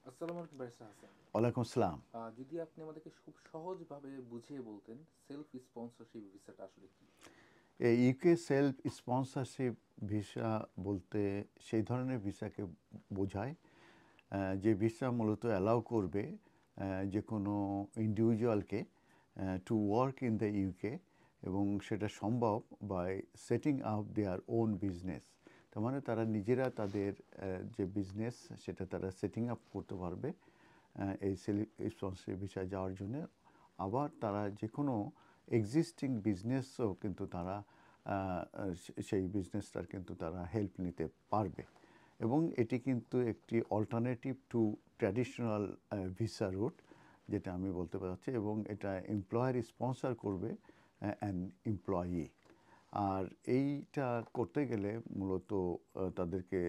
আসসালামু আলাইকুম ব্যারিস্টার হাসান। ওয়ালাইকুম আসসালাম। যদি আপনি আমাদেরকে খুব সহজভাবে বুঝিয়ে বলতেন সেলফ স্পন্সরশিপ ভিসাটা আসলে কি? এই ইউকে সেলফ স্পন্সরশিপ ভিসা বলতে সেই ধরনের ভিসাকে বোঝায় যে ভিসা মূলত অ্যালাউ করবে যে কোনো ইন্ডিভিজুয়ালকে to work in the UK, এবং সেটা সম্ভব by setting up their own business. তার মানে তারা নিজেরা তাদের যে বিজনেস সেটা তারা সেটিং আপ করতে পারবে এই সেলফ স্পন্সরশিপ ভিসায় যাওয়ার জন্য। আবার তারা যে কোনো এক্সিস্টিং বিজনেসও কিন্তু তারা সেই বিজনেসটার কিন্তু তারা হেল্প নিতে পারবে। এবং এটি কিন্তু একটি alternative to traditional visa route, যেটা আমি বলতে পারছি, এবং এটা এমপ্লয়ার স্পন্সর করবে অ্যান এমপ্লয়ি। আর এইটা করতে গেলে মূলত তাদেরকে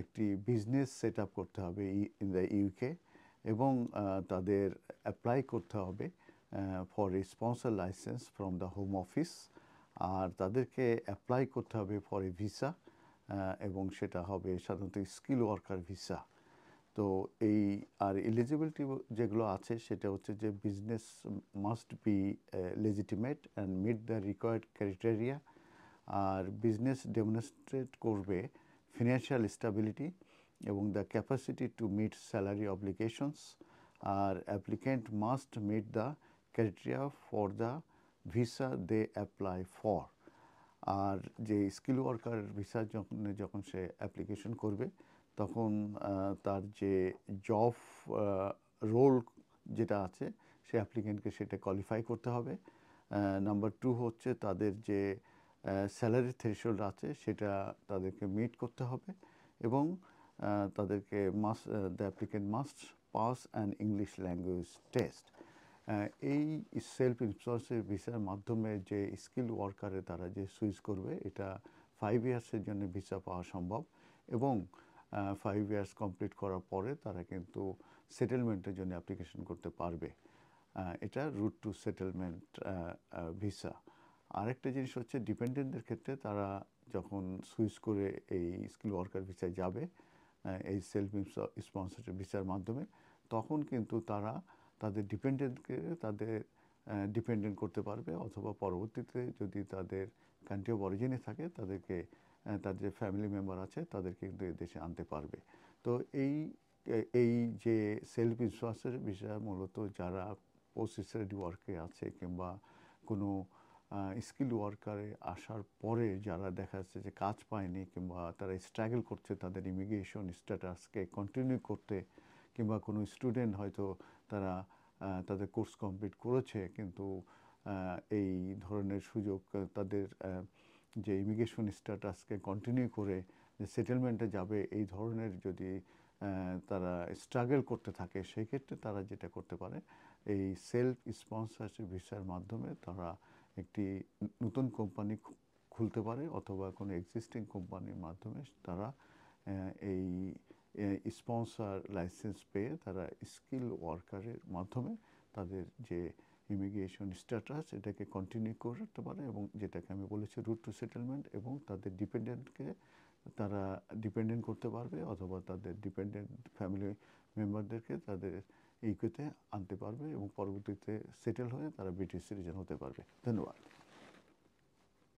একটি বিজনেস সেট আপ করতে হবে ইন দ্য ইউকে, এবং তাদের অ্যাপ্লাই করতে হবে for a sponsor licence from the home office. আর তাদেরকে অ্যাপ্লাই করতে হবে ফর এ ভিসা, এবং সেটা হবে সাধারণত স্কিল ওয়ার্কার ভিসা। তো এই আর এলিজিবিলিটি যেগুলো আছে সেটা হচ্ছে যে business must be legitimate and meet the required criteria. আর বিজনেস ডেমনস্ট্রেট করবে ফিনান্সিয়াল স্টেবিলিটি এবং the capacity to meet salary obligations. আর applicant must meet the criteria for the visa they apply for. আর যে স্কিল ওয়ার্কার ভিসা যখন যখন সে application করবে, তখন তার যে জব রোল যেটা আছে সে অ্যাপ্লিকেন্টকে সেটা কোয়ালিফাই করতে হবে। নাম্বার টু হচ্ছে তাদের যে স্যালারি থ্রেশহোল্ড আছে সেটা তাদেরকে মিট করতে হবে। এবং তাদেরকে must the applicant must pass an English language test. এই সেলফ স্পন্সরশিপ ভিসার মাধ্যমে যে স্কিল ওয়ার্কারে তারা যে সুইচ করবে, এটা 5 ইয়ার্সের জন্য ভিসা পাওয়া সম্ভব। এবং 5 ইয়ার্স কমপ্লিট করার পরে তারা কিন্তু সেটেলমেন্টের জন্য অ্যাপ্লিকেশন করতে পারবে। এটা রুট টু সেটেলমেন্ট ভিসা। আরেকটা জিনিস হচ্ছে ডিপেন্ডেন্টদের ক্ষেত্রে তারা যখন সুইচ করে এই স্কিল ওয়ার্কার ভিসায় যাবে এই সেলফ স্পন্সরশিপ ভিসার মাধ্যমে, তখন কিন্তু তারা তাদের ডিপেন্ডেন্টকে তাদের ডিপেন্ডেন্ট করতে পারবে, অথবা পরবর্তীতে যদি তাদের কান্ট্রি অফ অরিজিনে থাকে তাদেরকে তাদের যে ফ্যামিলি মেম্বার আছে তাদেরকে কিন্তু দেশে আনতে পারবে। তো এই এই যে সেলফ স্পন্সরশিপ ভিসা মূলত যারা পোস্ট স্টাডি ওয়ার্কে আছে কিংবা কোনো স্কিল ওয়ার্কারে আসার পরে যারা দেখা যাচ্ছে যে কাজ পায়নি কিংবা তারা স্ট্রাগল করছে তাদের ইমিগ্রেশন স্ট্যাটাসকে কন্টিনিউ করতে, কিংবা কোনো স্টুডেন্ট হয়তো তারা তাদের কোর্স কমপ্লিট করেছে কিন্তু এই ধরনের সুযোগ তাদের যে ইমিগ্রেশন স্ট্যাটাসকে কন্টিনিউ করে যে সেটেলমেন্টে যাবে এই ধরনের যদি তারা স্ট্রাগল করতে থাকে, সেই ক্ষেত্রে তারা যেটা করতে পারে এই সেলফ স্পন্সরশিপ ভিসার মাধ্যমে তারা একটি নতুন কোম্পানি খুলতে পারে, অথবা কোনো এক্সিস্টিং কোম্পানির মাধ্যমে তারা এই স্পন্সর লাইসেন্স পেয়ে তারা স্কিল ওয়ার্কারের মাধ্যমে তাদের যে ইমিগ্রেশন স্ট্যাটাস এটাকে কন্টিনিউ করতে পারে, এবং যেটাকে আমি বলেছি রুট টু সেটেলমেন্ট, এবং তাদের ডিপেন্ডেন্টকে তারা ডিপেন্ডেন্ট করতে পারবে, অথবা তাদের ডিপেন্ডেন্ট ফ্যামিলি মেম্বারদেরকে তাদের ইউকেতে আনতে পারবে, এবং পরবর্তীতে সেটেল হয়ে তারা ব্রিটিশ সিটিজেন হতে পারবে। ধন্যবাদ।